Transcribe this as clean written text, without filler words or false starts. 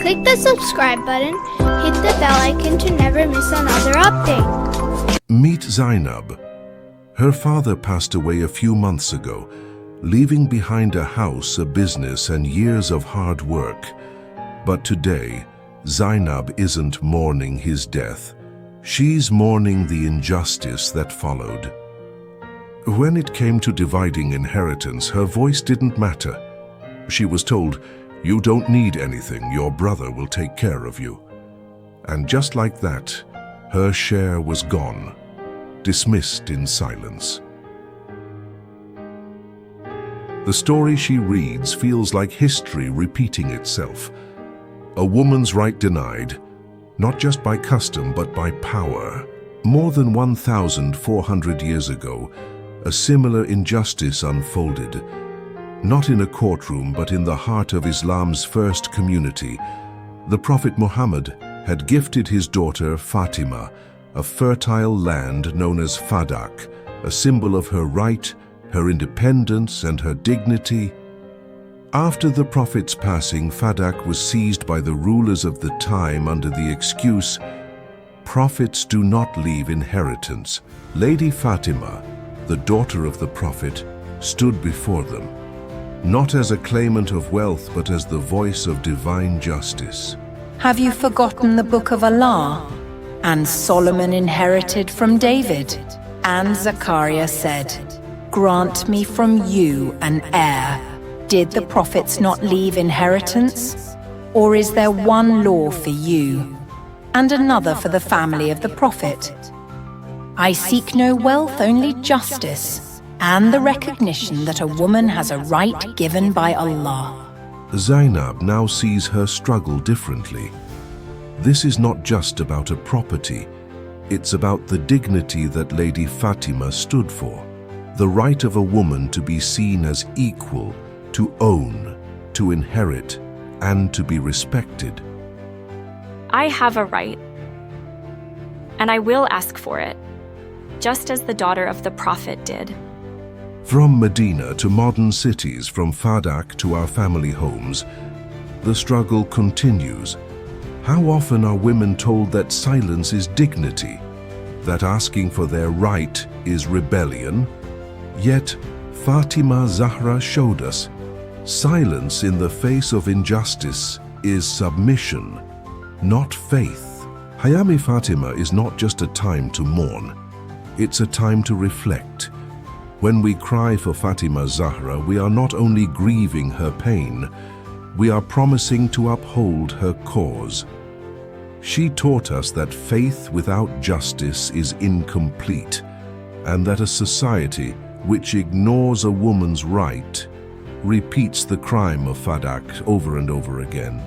Click the subscribe button, hit the bell icon to never miss another update. Meet Zainab. Her father passed away a few months ago, leaving behind a house, a business, and years of hard work. But today, Zainab isn't mourning his death. She's mourning the injustice that followed. When it came to dividing inheritance, her voice didn't matter. She was told, "You don't need anything, your brother will take care of you." And just like that, her share was gone, dismissed in silence. The story she reads feels like history repeating itself. A woman's right denied, not just by custom but by power. More than 1,400 years ago, a similar injustice unfolded, not in a courtroom but in the heart of Islam's first community. The Prophet Muhammad had gifted his daughter Fatima a fertile land known as Fadak, a symbol of her right, her independence, and her dignity. After the Prophet's passing, Fadak was seized by the rulers of the time under the excuse, "Prophets do not leave inheritance." Lady Fatima, the daughter of the Prophet, stood before them, not as a claimant of wealth but as the voice of divine justice. Have you forgotten the book of Allah? And Solomon inherited from David. And Zechariah said, "Grant me from you an heir." Did the prophets not leave inheritance? Or is there one law for you, and another for the family of the prophet? I seek no wealth, only justice, and the recognition that a woman has a right given by Allah. Zainab now sees her struggle differently. This is not just about a property, it's about the dignity that Lady Fatima stood for. The right of a woman to be seen as equal, to own, to inherit, and to be respected. I have a right, and I will ask for it, just as the daughter of the Prophet did. From Medina to modern cities, from Fadak to our family homes, the struggle continues. How often are women told that silence is dignity, that asking for their right is rebellion? Yet, Fatima Zahra showed us, silence in the face of injustice is submission, not faith. Hayami Fatima is not just a time to mourn, it's a time to reflect. When we cry for Fatima Zahra, we are not only grieving her pain, we are promising to uphold her cause. She taught us that faith without justice is incomplete, and that a society which ignores a woman's right repeats the crime of Fadak over and over again.